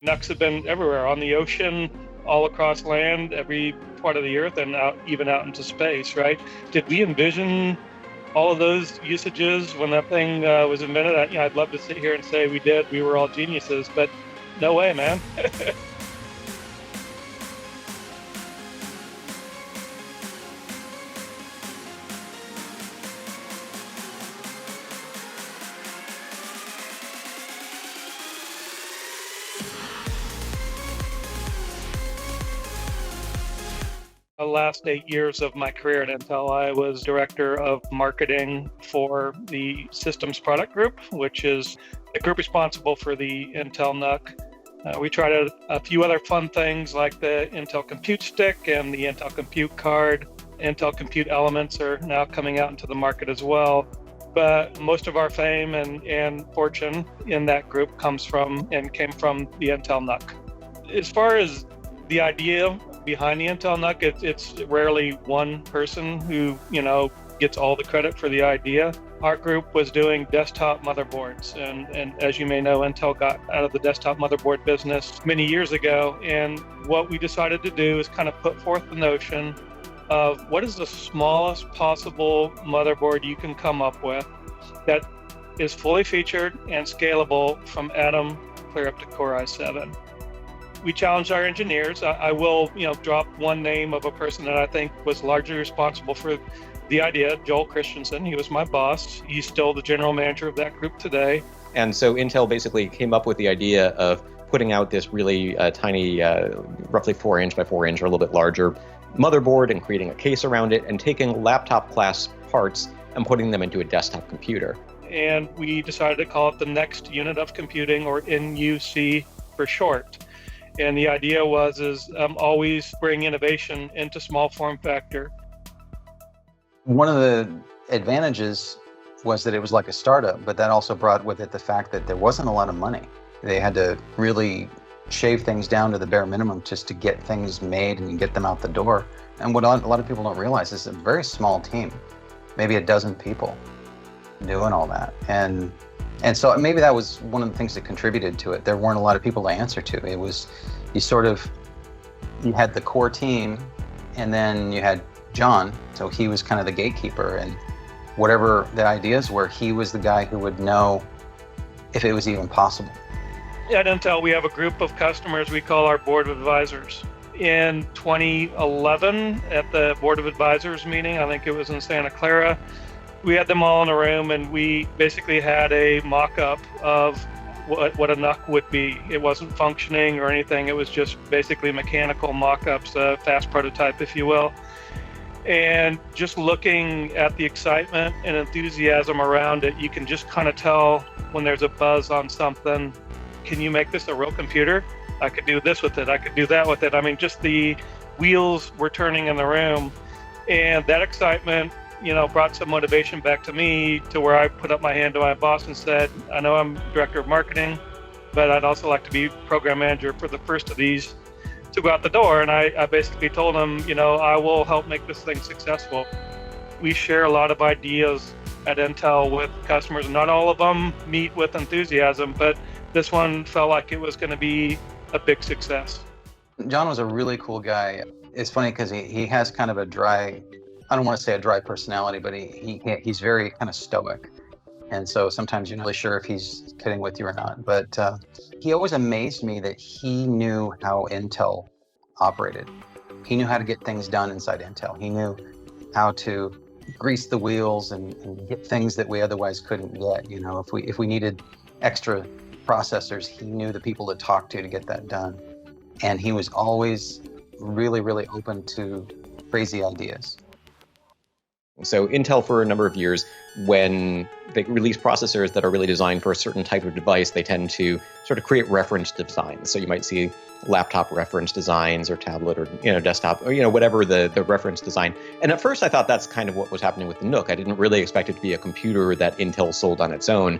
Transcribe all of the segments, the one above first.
NUCs have been everywhere, on the ocean, all across land, every part of the earth, and even out into space, right? Did we envision all of those usages when that thing was invented? I'd love to sit here and say we did, we were all geniuses, but no way, man. The last 8 years of my career at Intel, I was director of marketing for the Systems Product Group, which is the group responsible for the Intel NUC. We tried a few other fun things like the Intel Compute Stick and the Intel Compute Card. Intel Compute Elements are now coming out into the market as well. But most of our fame and fortune in that group came from the Intel NUC. As far as the idea behind the Intel NUC, it's rarely one person who, gets all the credit for the idea. Our group was doing desktop motherboards, and as you may know, Intel got out of the desktop motherboard business many years ago. And what we decided to do is kind of put forth the notion of what is the smallest possible motherboard you can come up with that is fully featured and scalable from Atom clear up to Core i7. We challenged our engineers. I will, drop one name of a person that I think was largely responsible for the idea, Joel Christensen. He was my boss. He's still the general manager of that group today. And so Intel basically came up with the idea of putting out this really tiny, roughly 4-inch by 4-inch or a little bit larger motherboard and creating a case around it and taking laptop class parts and putting them into a desktop computer. And we decided to call it the Next Unit of Computing, or NUC for short. And the idea was always bring innovation into small form factor. One of the advantages was that it was like a startup, but that also brought with it the fact that there wasn't a lot of money. They had to really shave things down to the bare minimum just to get things made and get them out the door. And what a lot of people don't realize is a very small team, maybe a dozen people doing all that. And so maybe that was one of the things that contributed to it. There weren't a lot of people to answer to. It was, you had the core team, and then you had John, so he was kind of the gatekeeper, and whatever the ideas were, he was the guy who would know if it was even possible. At Intel, we have a group of customers we call our Board of Advisors. In 2011, at the Board of Advisors meeting, I think it was in Santa Clara, we had them all in a room, and we basically had a mock-up of what a NUC would be. It wasn't functioning or anything. It was just basically mechanical mock-ups, a fast prototype, if you will. And just looking at the excitement and enthusiasm around it, you can just kind of tell when there's a buzz on something. Can you make this a real computer? I could do this with it. I could do that with it. I mean, just the wheels were turning in the room, and that excitement brought some motivation back to me, to where I put up my hand to my boss and said, I know I'm director of marketing, but I'd also like to be program manager for the first of these to go out the door. And I basically told him, I will help make this thing successful. We share a lot of ideas at Intel with customers. Not all of them meet with enthusiasm, but this one felt like it was going to be a big success. John was a really cool guy. It's funny because he has kind of a dry, I don't want to say a dry personality, but he's very kind of stoic. And so sometimes you're not really sure if he's kidding with you or not. But he always amazed me that he knew how Intel operated. He knew how to get things done inside Intel. He knew how to grease the wheels and get things that we otherwise couldn't get. If we needed extra processors, he knew the people to talk to get that done. And he was always really, really open to crazy ideas. So Intel, for a number of years, when they release processors that are really designed for a certain type of device, they tend to sort of create reference designs. So you might see laptop reference designs, or tablet, or desktop, or whatever the reference design. And at first I thought that's kind of what was happening with the NUC. I didn't really expect it to be a computer that Intel sold on its own,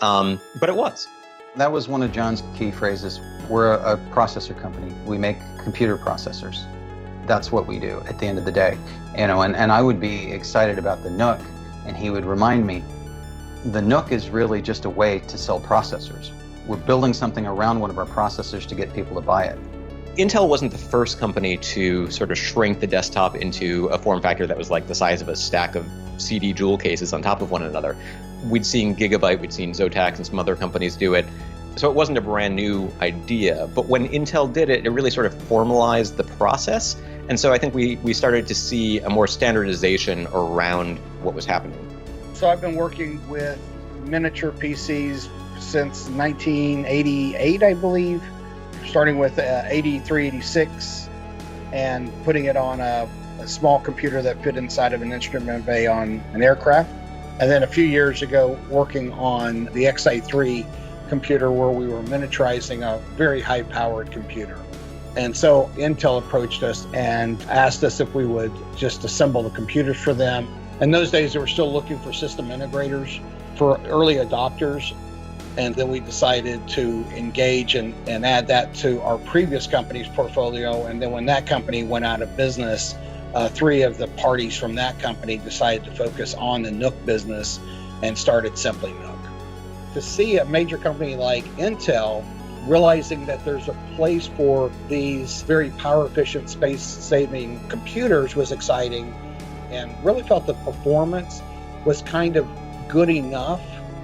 but it was. That was one of John's key phrases. We're a processor company. We make computer processors. That's what we do at the end of the day. And I would be excited about the NUC, and he would remind me, the NUC is really just a way to sell processors. we're building something around one of our processors to get people to buy it. Intel wasn't the first company to sort of shrink the desktop into a form factor that was like the size of a stack of CD jewel cases on top of one another. We'd seen Gigabyte, we'd seen Zotac and some other companies do it. So it wasn't a brand new idea. But when Intel did it, it really sort of formalized the process. And so I think we started to see a more standardization around what was happening. So I've been working with miniature PCs since 1988, I believe, starting with 83, 86, and putting it on a small computer that fit inside of an instrument bay on an aircraft. And then a few years ago, working on the XI3 computer where we were miniaturizing a very high-powered computer. And so Intel approached us and asked us if we would just assemble the computers for them. In those days, they were still looking for system integrators for early adopters. And then we decided to engage and add that to our previous company's portfolio. And then when that company went out of business, three of the parties from that company decided to focus on the NUC business and started Simply NUC. To see a major company like Intel realizing that there's a place for these very power efficient, space saving computers was exciting, and really felt the performance was kind of good enough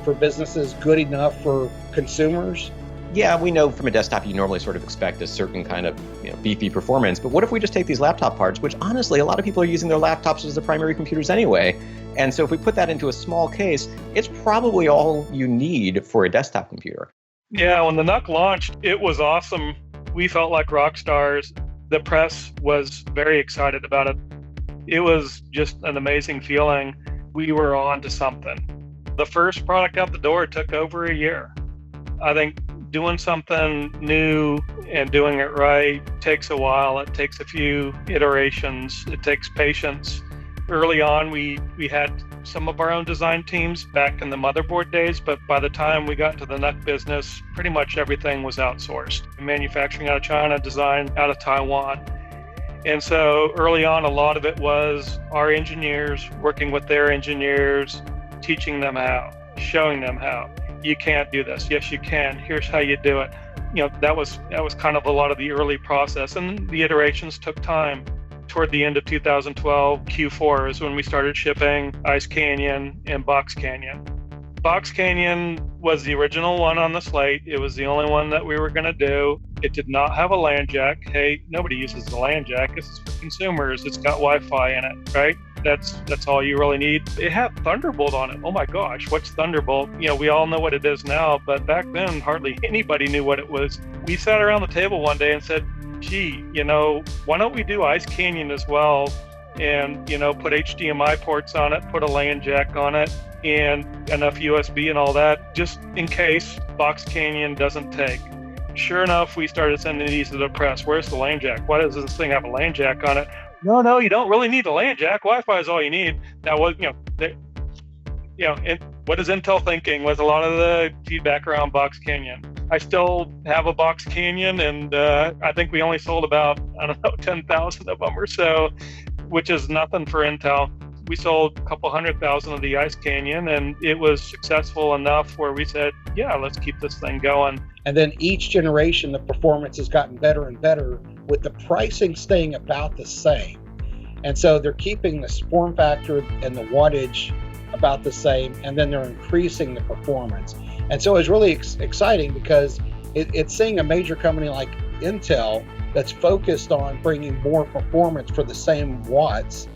for businesses, good enough for consumers. Yeah, we know from a desktop you normally sort of expect a certain kind of beefy performance, but what if we just take these laptop parts, which honestly a lot of people are using their laptops as their primary computers anyway, and so if we put that into a small case, it's probably all you need for a desktop computer. Yeah, when the NUC launched, it was awesome. We felt like rock stars. The press was very excited about it. It was just an amazing feeling. We were on to something. The first product out the door took over a year. I think doing something new and doing it right takes a while. It takes a few iterations. It takes patience. Early on, we had some of our own design teams back in the motherboard days, but by the time we got into the NUC business, pretty much everything was outsourced. Manufacturing out of China, design out of Taiwan. And so early on, a lot of it was our engineers working with their engineers, teaching them how, showing them how. You can't do this. Yes, you can. Here's how you do it. That was kind of a lot of the early process, and the iterations took time. Toward the end of 2012, Q4 is when we started shipping Ice Canyon and Box Canyon. Box Canyon was the original one on the slate. It was the only one that we were going to do. It did not have a LAN jack. Hey, nobody uses the LAN jack. This is for consumers. It's got Wi-Fi in it, right? That's all you really need. It had Thunderbolt on it. Oh my gosh, what's Thunderbolt? We all know what it is now, but back then hardly anybody knew what it was. We sat around the table one day and said, gee, why don't we do Ice Canyon as well, and put HDMI ports on it, put a LAN jack on it, and enough USB and all that, just in case Box Canyon doesn't take. Sure enough, we started sending these to the press. Where's the LAN jack? Why does this thing have a LAN jack on it? No, you don't really need a LAN jack. Wi-Fi is all you need. Now, what is Intel thinking with a lot of the feedback around Box Canyon? I still have a Box Canyon, and I think we only sold about, 10,000 of them or so, which is nothing for Intel. We sold a couple 100,000 of the Ice Canyon, and it was successful enough where we said, yeah, let's keep this thing going. And then each generation, the performance has gotten better and better, with the pricing staying about the same. And so they're keeping the form factor and the wattage about the same, and then they're increasing the performance. And so it's really exciting because it's seeing a major company like Intel that's focused on bringing more performance for the same watts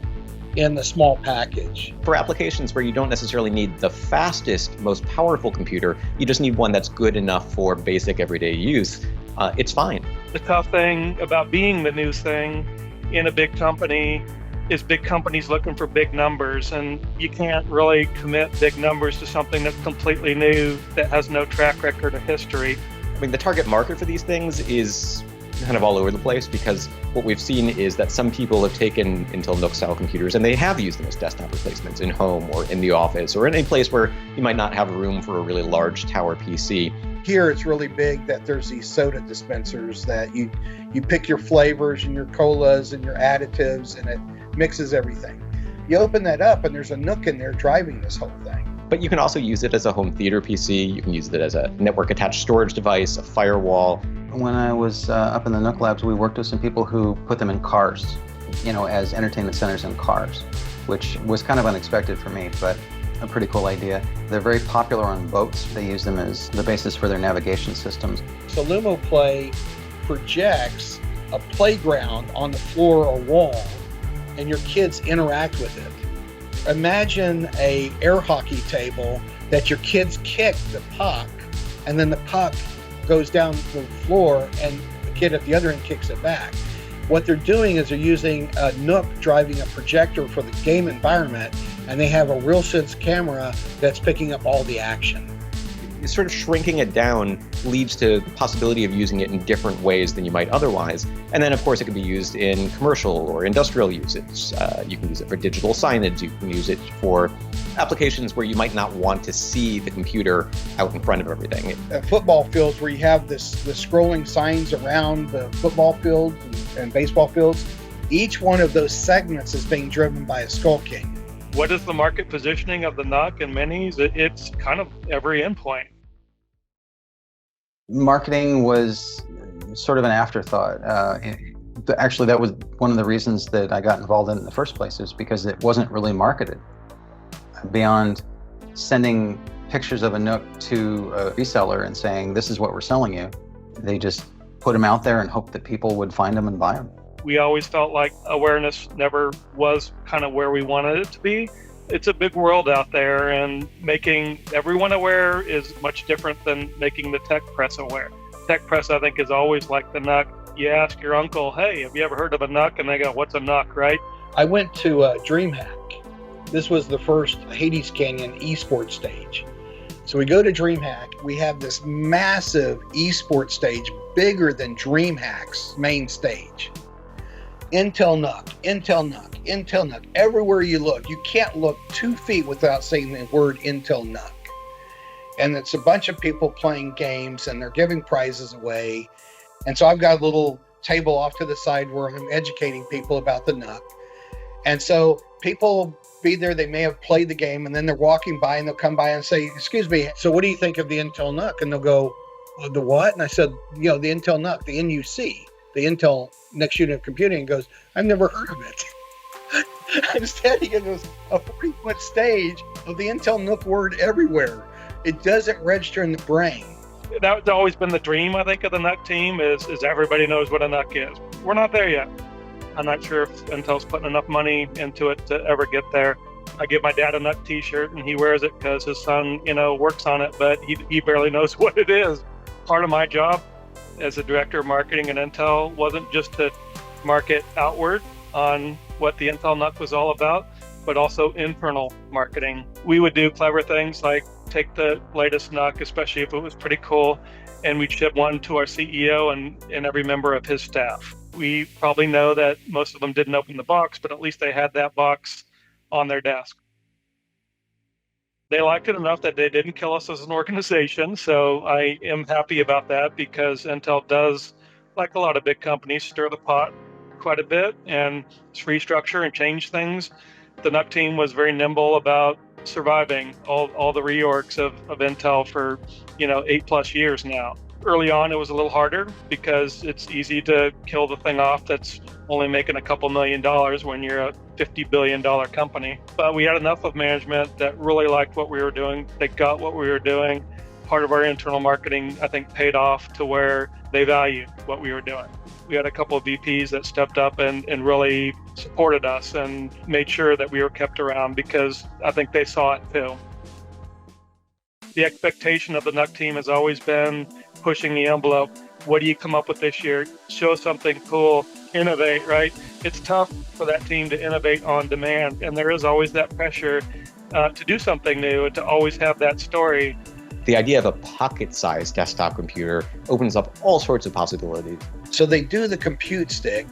in the small package. For applications where you don't necessarily need the fastest, most powerful computer, you just need one that's good enough for basic everyday use, it's fine. The tough thing about being the new thing in a big company is big companies looking for big numbers, and you can't really commit big numbers to something that's completely new, that has no track record or history. I mean, the target market for these things is kind of all over the place, because what we've seen is that some people have taken Intel NUC style computers and they have used them as desktop replacements in home or in the office or in any place where you might not have room for a really large tower PC. Here it's really big that there's these soda dispensers that you pick your flavors and your colas and your additives, and it mixes everything. You open that up and there's a NUC in there driving this whole thing. But you can also use it as a home theater PC. You can use it as a network-attached storage device, a firewall. When I was up in the Nook Labs, we worked with some people who put them in cars, as entertainment centers in cars, which was kind of unexpected for me, but a pretty cool idea. They're very popular on boats. They use them as the basis for their navigation systems. So LumoPlay projects a playground on the floor or wall, and your kids interact with it. Imagine a air hockey table that your kids kick the puck, and then the puck goes down the floor, and the kid at the other end kicks it back. What they're doing is they're using a Nook driving a projector for the game environment, and they have a RealSense camera that's picking up all the action. Sort of shrinking it down leads to the possibility of using it in different ways than you might otherwise. And then, of course, it can be used in commercial or industrial usage. You can use it for digital signage. You can use it for applications where you might not want to see the computer out in front of everything. Football fields where you have the scrolling signs around the football fields and baseball fields, each one of those segments is being driven by a Skull King. What is the market positioning of the NUC and minis? It's kind of every endpoint. Marketing was sort of an afterthought. Actually, that was one of the reasons that I got involved in the first place, is because it wasn't really marketed. Beyond sending pictures of a Nook to a reseller and saying, this is what we're selling you, they just put them out there and hoped that people would find them and buy them. We always felt like awareness never was kind of where we wanted it to be. It's a big world out there, and making everyone aware is much different than making the tech press aware. Tech press, I think, is always like the NUC. You ask your uncle, hey, have you ever heard of a NUC? And they go, what's a NUC, right? I went to DreamHack. This was the first Hades Canyon esports stage. So we go to DreamHack. We have this massive esports stage, bigger than DreamHack's main stage. Intel NUC, Intel NUC, Intel NUC. Everywhere you look, you can't look 2 feet without saying the word Intel NUC. And it's a bunch of people playing games, and they're giving prizes away. And so I've got a little table off to the side where I'm educating people about the NUC. And so people be there, they may have played the game, and then they're walking by, and they'll come by and say, excuse me, so what do you think of the Intel NUC? And they'll go, the what? And I said, the Intel NUC, the NUC, the Intel Next Unit of Computing. And goes, I've never heard of it. I'm standing in a 40-foot stage of the Intel NUC word everywhere. It doesn't register in the brain. That's always been the dream, I think, of the NUC team is everybody knows what a NUC is. We're not there yet. I'm not sure if Intel's putting enough money into it to ever get there. I give my dad a NUC t-shirt, and he wears it because his son, works on it, but he barely knows what it is. Part of my job as a director of marketing at Intel wasn't just to market outward on what the Intel NUC was all about, but also internal marketing. We would do clever things like take the latest NUC, especially if it was pretty cool, and we'd ship one to our CEO and every member of his staff. We probably know that most of them didn't open the box, but at least they had that box on their desk. They liked it enough that they didn't kill us as an organization, so I am happy about that, because Intel does, like a lot of big companies, stir the pot quite a bit and restructure and change things. The NUC team was very nimble about surviving all the reorgs of Intel for 8+ years now. Early on, it was a little harder because it's easy to kill the thing off that's only making a couple $1 million when you're a $50 billion company. But we had enough of management that really liked what we were doing. They got what we were doing. Part of our internal marketing, I think, paid off to where they value what we were doing. We had a couple of VPs that stepped up and really supported us and made sure that we were kept around, because I think they saw it too. The expectation of the NUC team has always been pushing the envelope. What do you come up with this year? Show something cool, innovate, right? It's tough for that team to innovate on demand, and there is always that pressure to do something new and to always have that story. The idea of a pocket-sized desktop computer opens up all sorts of possibilities. So they do the compute stick,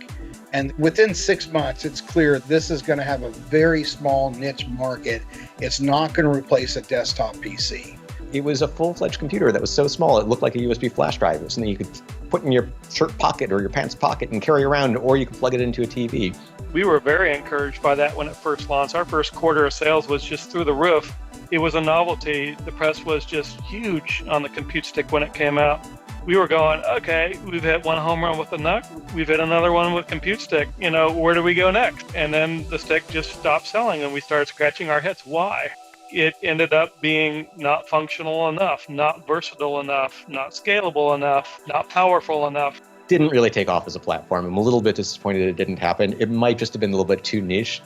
and within 6 months, it's clear this is going to have a very small niche market. It's not going to replace a desktop PC. It was a full-fledged computer that was so small it looked like a USB flash drive. It was something you could put in your shirt pocket or your pants pocket and carry around, or you could plug it into a TV. We were very encouraged by that when it first launched. Our first quarter of sales was just through the roof. It was a novelty. The press was just huge on the Compute Stick when it came out. We were going, okay, we've hit one home run with the NUC, we've hit another one with Compute Stick, where do we go next? And then the stick just stopped selling and we started scratching our heads. Why? It ended up being not functional enough, not versatile enough, not scalable enough, not powerful enough. Didn't really take off as a platform. I'm a little bit disappointed it didn't happen. It might just have been a little bit too niche.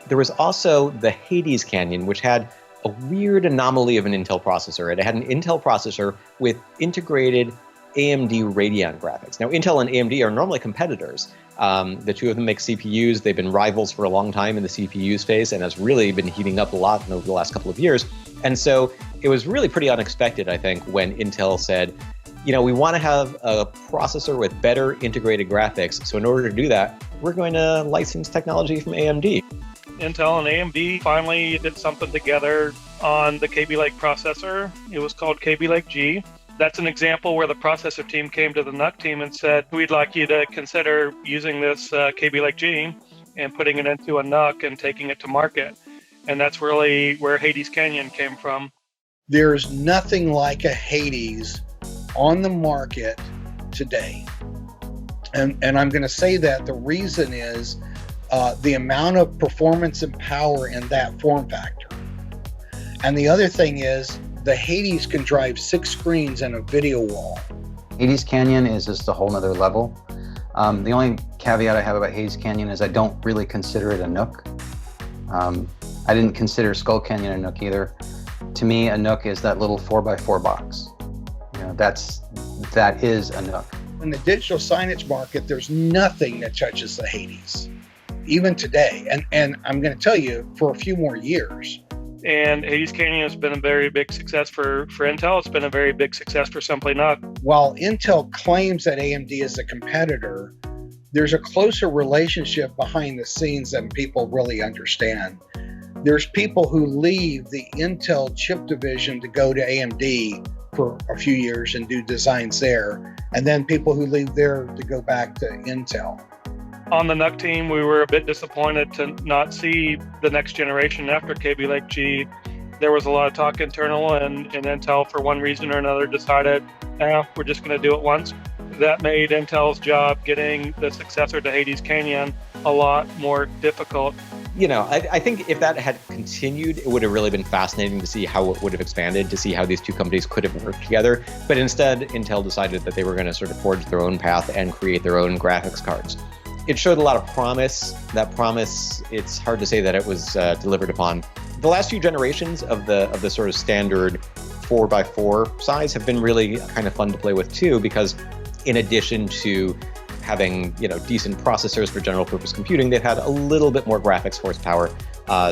There was also the Hades Canyon, which had a weird anomaly of an Intel processor. It had an Intel processor with integrated AMD Radeon graphics. Now, Intel and AMD are normally competitors. The two of them make CPUs. They've been rivals for a long time in the CPU space, and has really been heating up a lot over the last couple of years. And so it was really pretty unexpected, I think, when Intel said, we want to have a processor with better integrated graphics. So in order to do that, we're going to license technology from AMD. Intel and AMD finally did something together on the Kaby Lake processor. It was called Kaby Lake G. That's an example where the processor team came to the NUC team and said, we'd like you to consider using this Kaby Lake G and putting it into a NUC and taking it to market. And that's really where Hades Canyon came from. There's nothing like a Hades on the market today. And I'm going to say that the reason is the amount of performance and power in that form factor. And the other thing is the Hades can drive 6 screens and a video wall. Hades Canyon is just a whole nother level. The only caveat I have about Hades Canyon is I don't really consider it a NUC. I didn't consider Skull Canyon a NUC either. To me, a NUC is that little 4x4 box. That is a NUC. In the digital signage market, there's nothing that touches the Hades, even today. And I'm going to tell you, for a few more years. And Hades Canyon has been a very big success for Intel. It's been a very big success for Simply NUC. While Intel claims that AMD is a competitor, there's a closer relationship behind the scenes than people really understand. There's people who leave the Intel chip division to go to AMD for a few years and do designs there, and then people who leave there to go back to Intel. On the NUC team, we were a bit disappointed to not see the next generation after Kaby Lake G. There was a lot of talk internal, and Intel, for one reason or another, decided, we're just going to do it once. That made Intel's job getting the successor to Hades Canyon a lot more difficult. I think if that had continued, it would have really been fascinating to see how it would have expanded, to see how these two companies could have worked together. But instead, Intel decided that they were going to sort of forge their own path and create their own graphics cards. It showed a lot of promise. That promise, it's hard to say that it was delivered upon. The last few generations of the sort of standard 4x4 size have been really kind of fun to play with too, because in addition to having decent processors for general purpose computing, they've had a little bit more graphics horsepower.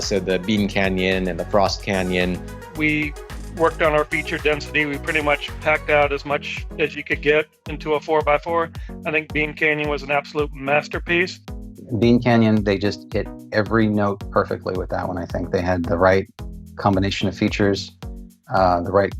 So the Bean Canyon and the Frost Canyon. We worked on our feature density. We pretty much packed out as much as you could get into a 4x4. I think Bean Canyon was an absolute masterpiece. Bean Canyon, they just hit every note perfectly with that one. I think they had the right combination of features, the right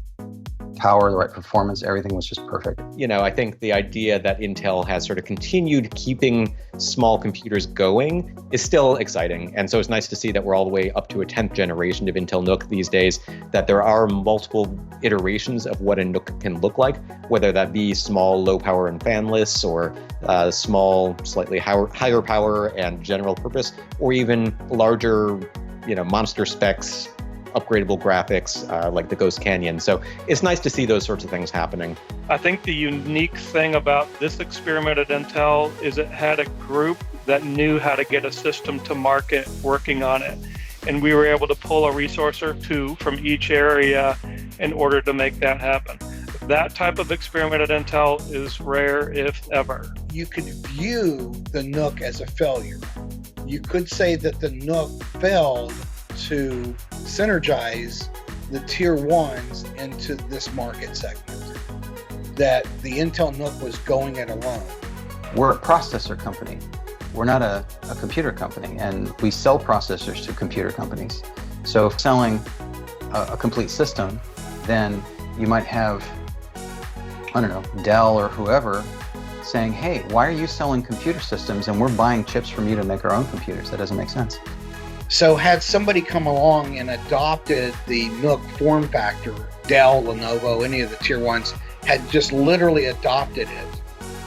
power, the right performance, everything was just perfect. I think the idea that Intel has sort of continued keeping small computers going is still exciting. And so it's nice to see that we're all the way up to a 10th generation of Intel NUC these days, that there are multiple iterations of what a NUC can look like, whether that be small, low power and fanless, or small, slightly higher power and general purpose, or even larger, monster specs, upgradable graphics like the Ghost Canyon. So it's nice to see those sorts of things happening. I think the unique thing about this experiment at Intel is it had a group that knew how to get a system to market working on it. And we were able to pull a resource or two from each area in order to make that happen. That type of experiment at Intel is rare, if ever. You could view the NUC as a failure. You could say that the NUC failed to synergize the tier ones into this market segment, that the Intel NUC was going it alone. We're a processor company. We're not a computer company, and we sell processors to computer companies. So if selling a complete system, then you might have, Dell or whoever saying, hey, why are you selling computer systems and we're buying chips from you to make our own computers? That doesn't make sense. So had somebody come along and adopted the Nook form factor, Dell, Lenovo, any of the tier ones, had just literally adopted it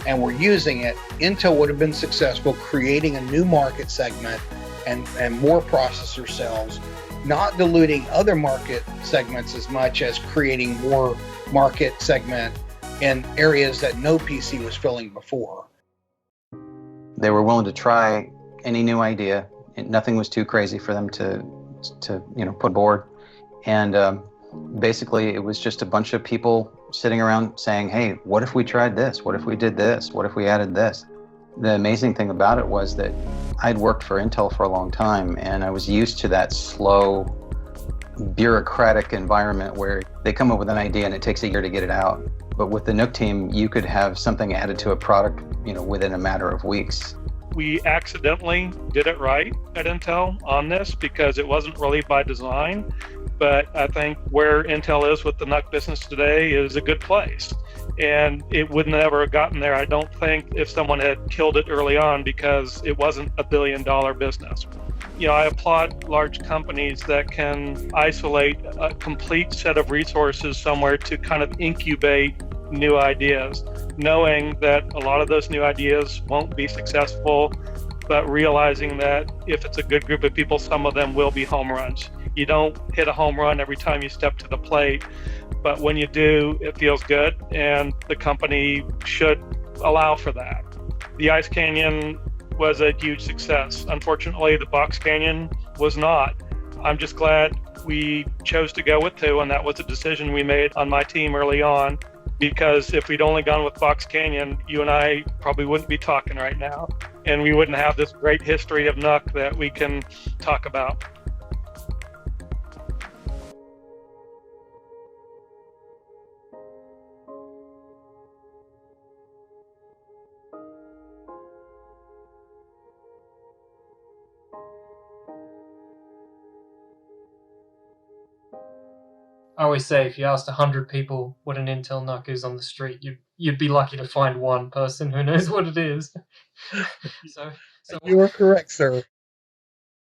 and were using it, Intel would have been successful creating a new market segment and more processor cells, not diluting other market segments as much as creating more market segment in areas that no PC was filling before. They were willing to try any new idea. Nothing was too crazy for them to put aboard. And basically, it was just a bunch of people sitting around saying, hey, what if we tried this? What if we did this? What if we added this? The amazing thing about it was that I'd worked for Intel for a long time, and I was used to that slow, bureaucratic environment where they come up with an idea and it takes a year to get it out. But with the Nook team, you could have something added to a product, within a matter of weeks. We accidentally did it right at Intel on this because it wasn't really by design. But I think where Intel is with the Nook business today is a good place. And it would never have gotten there, I don't think, if someone had killed it early on, because it wasn't a billion-dollar business. I applaud large companies that can isolate a complete set of resources somewhere to kind of incubate new ideas, knowing that a lot of those new ideas won't be successful, but realizing that if it's a good group of people, some of them will be home runs. You don't hit a home run every time you step to the plate, but when you do, it feels good, and the company should allow for that. The Ice Canyon was a huge success. Unfortunately, the Box Canyon was not. I'm just glad we chose to go with 2, and that was a decision we made on my team early on, because if we'd only gone with Box Canyon, you and I probably wouldn't be talking right now, and we wouldn't have this great history of Nook that we can talk about. I always say if you asked 100 people what an Intel NUC is on the street, you'd be lucky to find one person who knows what it is. So You are correct, sir.